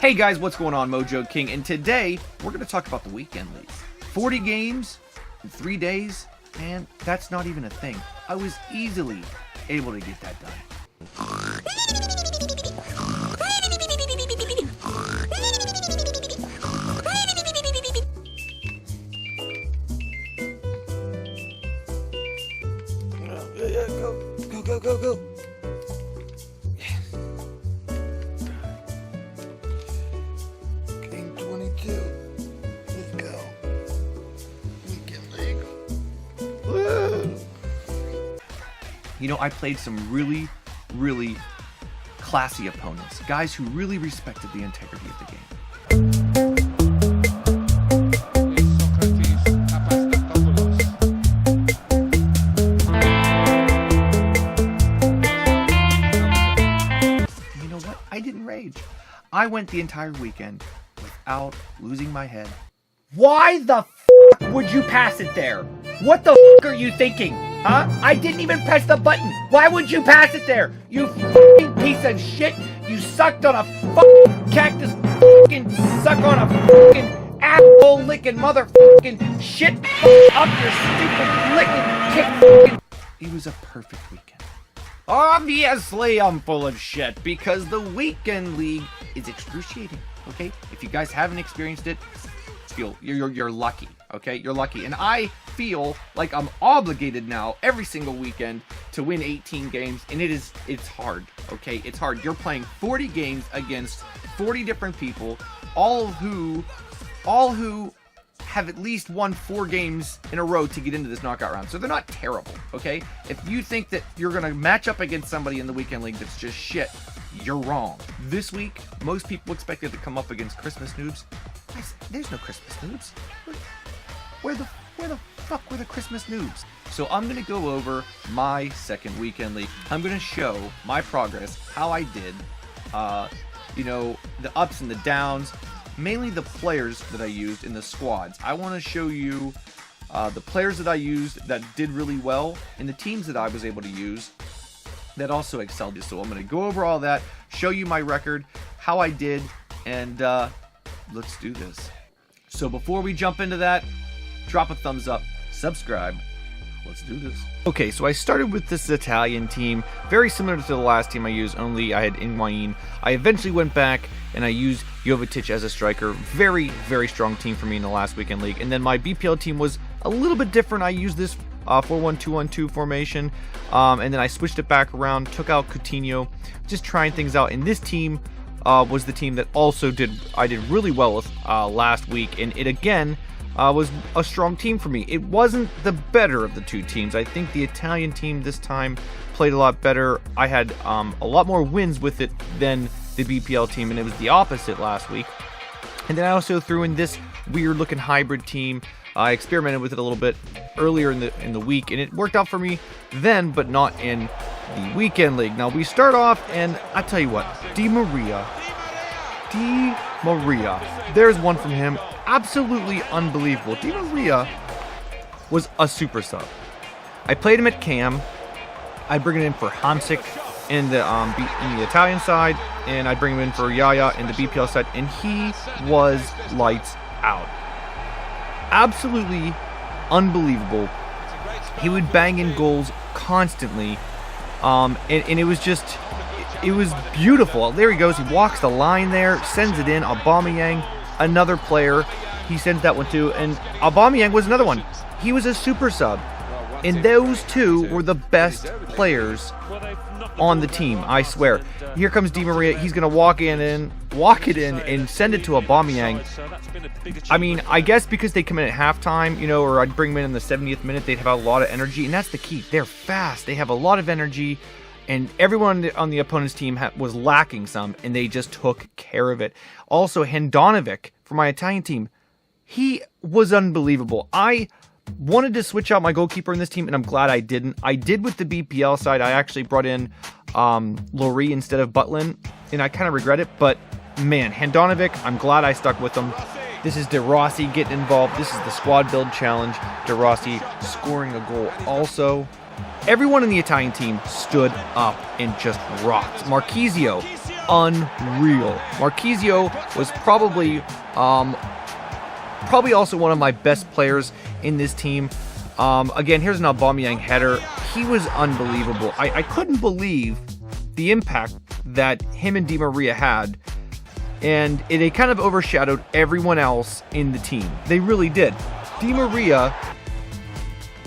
Hey guys, what's going on? Mojo King, and today we're going to talk about the weekend league. 40 games in 3 days, and that's not even a thing. I was easily able to get that done. Go. Game 22. Let's go. Weekend league. Woo! You know, I played some really classy opponents. Guys who really respected the integrity of the game. I didn't rage. I went the entire weekend without losing my head. Why the f*** would you pass it there? What the f*** are you thinking? Huh? I didn't even press the button. Why would you pass it there? You f***ing piece of shit. You sucked on a f***ing cactus, f***ing suck on a f***ing asshole licking motherfucking shit up your stupid licking kick f***ing. It was a perfect weekend. Obviously, I'm full of shit because the weekend league is excruciating. Okay, if you guys haven't experienced it, you're lucky. Okay, you're lucky, and I feel like I'm obligated now every single weekend to win 18 games, and it's hard. Okay, it's hard. You're playing 40 games against 40 different people, all who have at least won 4 games in a row to get into this knockout round. So they're not terrible, okay? If you think that you're going to match up against somebody in the weekend league that's just shit, you're wrong. This week, most people expected to come up against Christmas noobs. Guys, there's no Christmas noobs. Where the fuck were the Christmas noobs? So I'm going to go over my second weekend league. I'm going to show my progress, how I did, you know, the ups and the downs, mainly the players that I used in the squads. I want to show you the players that I used that did really well and the teams that I was able to use that also excelled. So I'm going to go over all that, show you my record, how I did, and let's do this. So before we jump into that, drop a thumbs up, subscribe. Let's do this. Okay, so I started with this Italian team, very similar to the last team I used, only I had Higuain. I eventually went back and I used Jovetic as a striker. Very strong team for me in the last weekend league. And then my BPL team was a little bit different. I used this 4-1-2-1-2 formation, and then I switched it back around, took out Coutinho, just trying things out. And this team was the team that also I did really well with last week, and it again was a strong team for me. It wasn't the better of the two teams. I think the Italian team this time played a lot better. I had a lot more wins with it than the BPL team, and it was the opposite last week. And then I also threw in this weird looking hybrid team. I experimented with it a little bit earlier in the week, and it worked out for me then, but not in the weekend league. Now we start off, and I tell you what, Di Maria, there's one from him. Absolutely unbelievable. Di Maria was a super sub. I played him at Cam. I bring it in for Hamsik in the Italian side, and I bring him in for Yaya in the BPL side, and he was lights out. Absolutely unbelievable. He would bang in goals constantly, and it was beautiful. There he goes. He walks the line there, sends it in. Aubameyang, another player, he sends that one too, and Aubameyang was another one. He was a super sub, and those two were the best players on the team, I swear. Here comes Di Maria. He's gonna walk it in and send it to Aubameyang. I mean, I guess because they come in at halftime, you know, or I'd bring them in the 70th minute, they'd have a lot of energy, and that's the key. They're fast, they have a lot of energy, and everyone on the opponent's team was lacking some, and they just took care of it. Also, Handanovic for my Italian team, he was unbelievable. I wanted to switch out my goalkeeper in this team, and I'm glad I didn't. I did with the BPL side. I actually brought in Lori instead of Butlin, and I kind of regret it, but man, Handanovic, I'm glad I stuck with him. This is De Rossi getting involved. This is the squad build challenge. De Rossi scoring a goal also. Everyone in the Italian team stood up and just rocked. Marquisio, unreal. Marquisio was probably also one of my best players in this team. Again, here's an Aubameyang header. He was unbelievable. I couldn't believe the impact that him and Di Maria had, and it kind of overshadowed everyone else in the team. They really did. Di Maria,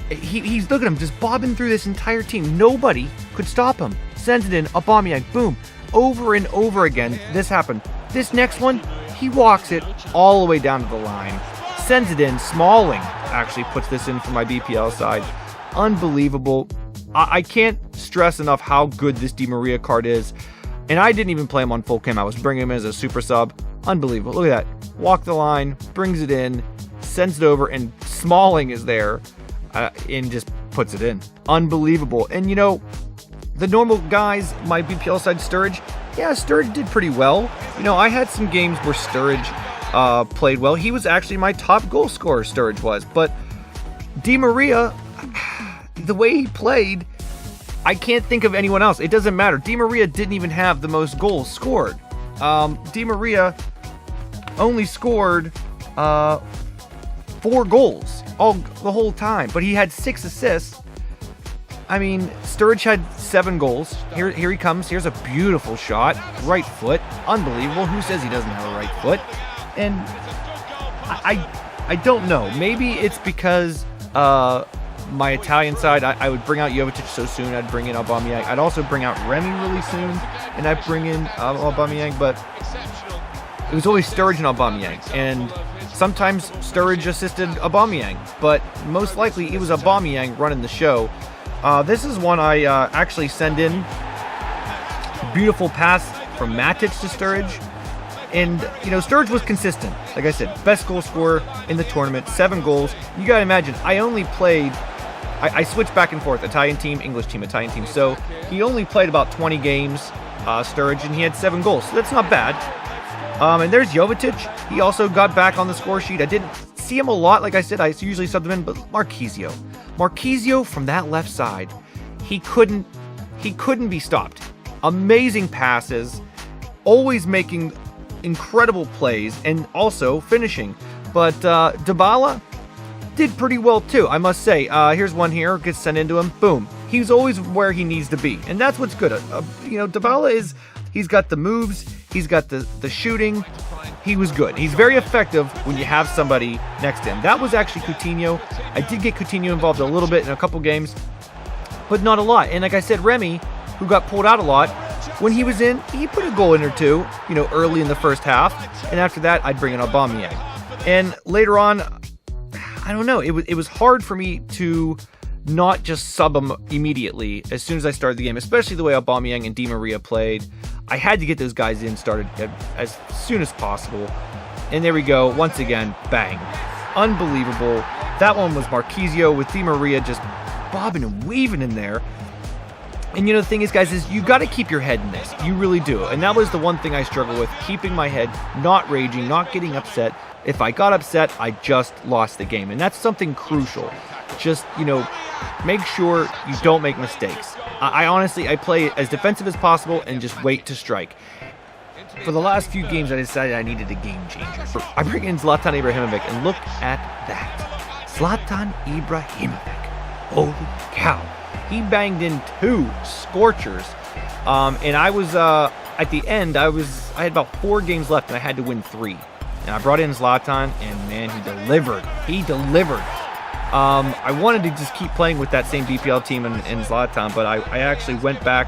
he's look at him just bobbing through this entire team. Nobody could stop him. Sends it in, Aubameyang, boom, over and over again. This happened. This next one, he walks it all the way down to the line. Sends it in. Smalling actually puts this in for my BPL side. Unbelievable. I can't stress enough how good this Di Maria card is. And I didn't even play him on full cam. I was bringing him in as a super sub. Unbelievable. Look at that. Walk the line, brings it in, sends it over, and Smalling is there and just puts it in. Unbelievable. And you know, the normal guys, my BPL side, Sturridge, yeah, Sturridge did pretty well. You know, I had some games where Sturridge played well. He was actually my top goal scorer, Sturridge was. But Di Maria, the way he played, I can't think of anyone else. It doesn't matter. Di Maria didn't even have the most goals scored. Di Maria only scored 4 goals the whole time, but he had 6 assists. I mean, Sturridge had 7 goals. Here he comes. Here's a beautiful shot. Right foot. Unbelievable. Who says he doesn't have a right foot? And I don't know. Maybe it's because my Italian side, I would bring out Jovetic so soon. I'd bring in Aubameyang. I'd also bring out Remy really soon, and I'd bring in Aubameyang. But it was always Sturridge and Aubameyang. And sometimes Sturridge assisted Aubameyang. But most likely it was Aubameyang running the show. This is one I actually send in. Beautiful pass from Matic to Sturridge. And, you know, Sturridge was consistent. Like I said, best goal scorer in the tournament, 7 goals. You got to imagine, I only played, I switched back and forth, Italian team, English team, Italian team. So he only played about 20 games, Sturridge, and he had 7 goals. So that's not bad. And there's Jovetic. He also got back on the score sheet. I didn't see him a lot. Like I said, I usually sub him in, but Marquisio from that left side, he couldn't be stopped. Amazing passes, always making incredible plays, and also finishing. But Dybala did pretty well too, I must say. Here's one here, gets sent into him, boom. He's always where he needs to be, and that's what's good. You know, Dybala he's got the moves, he's got the shooting. He was good. He's very effective when you have somebody next to him. That was actually Coutinho. I did get Coutinho involved a little bit in a couple games, but not a lot. And like I said, Remy, who got pulled out a lot, when he was in, he put a goal in or two, you know, early in the first half. And after that, I'd bring in Aubameyang. And later on, I don't know, it was hard for me to not just sub him immediately as soon as I started the game, especially the way Aubameyang and Di Maria played. I had to get those guys in started as soon as possible. And there we go, once again, bang. Unbelievable. That one was Marquisio with Di Maria just bobbing and weaving in there. And you know, the thing is, guys, is you got to keep your head in this. You really do. And that was the one thing I struggle with, keeping my head, not raging, not getting upset. If I got upset, I just lost the game. And that's something crucial. Just, you know, make sure you don't make mistakes. I honestly, I play as defensive as possible and just wait to strike. For the last few games, I decided I needed a game changer. I bring in Zlatan Ibrahimovic, and look at that. Zlatan Ibrahimovic. Holy cow. He banged in 2 scorchers. And I was, at the end, I had about 4 games left, and I had to win 3. And I brought in Zlatan, and man, he delivered. He delivered. I wanted to just keep playing with that same BPL team and Zlatan, but I actually went back.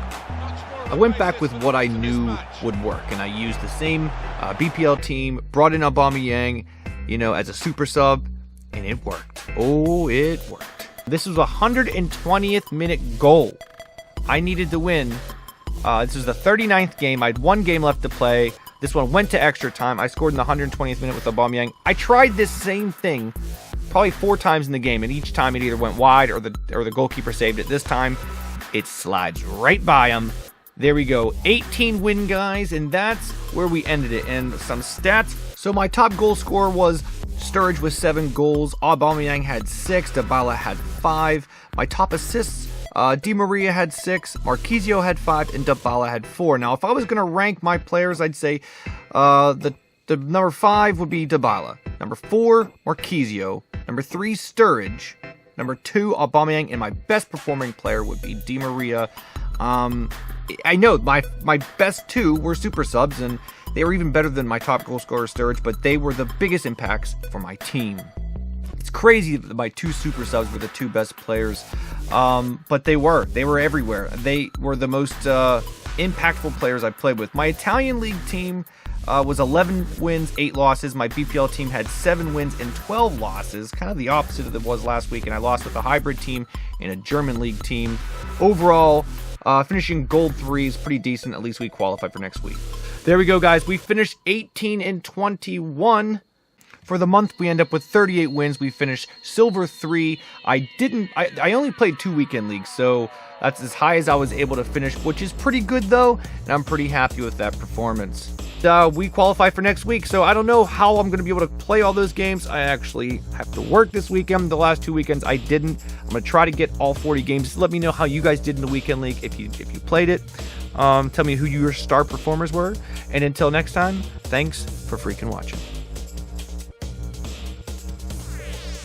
I went back with what I knew would work, and I used the same BPL team, brought in Aubameyang, you know, as a super sub, and it worked. Oh, it worked. This was a 120th minute goal. I needed to win. This was the 39th game. I had 1 game left to play. This one went to extra time. I scored in the 120th minute with Aubameyang. I tried this same thing probably 4 times in the game, and each time it either went wide or the goalkeeper saved it. This time, it slides right by him. There we go. 18 win, guys, and that's where we ended it. And some stats. So my top goal scorer was Sturridge with 7 goals. Aubameyang had 6. Dybala had 5. My top assists Di Maria had 6, Marquisio had 5, and Dybala had 4. Now, if I was going to rank my players, I'd say the number 5 would be Dybala. Number 4, Marquisio. Number 3, Sturridge. Number 2, Aubameyang. And my best performing player would be Di Maria. I know my best 2 were super subs, and they were even better than my top goal scorer, Sturridge, but they were the biggest impacts for my team. It's crazy that my 2 super subs were the 2 best players, but they were everywhere. They were the most impactful players I played with. My Italian league team was 11 wins, 8 losses. My BPL team had 7 wins and 12 losses, kind of the opposite of it was last week, and I lost with a hybrid team and a German league team. Overall, finishing gold 3 is pretty decent. At least we qualify for next week. There we go, guys. We finished 18 and 21. For the month, we end up with 38 wins. We finished silver 3. I only played 2 weekend leagues, so that's as high as I was able to finish, which is pretty good though, and I'm pretty happy with that performance. We qualify for next week, so I don't know how I'm going to be able to play all those games. I actually have to work this weekend. The last 2 weekends I didn't. I'm going to try to get all 40 games. Just let me know how you guys did in the weekend league if you played it. Tell me who your star performers were. And until next time, thanks for freaking watching.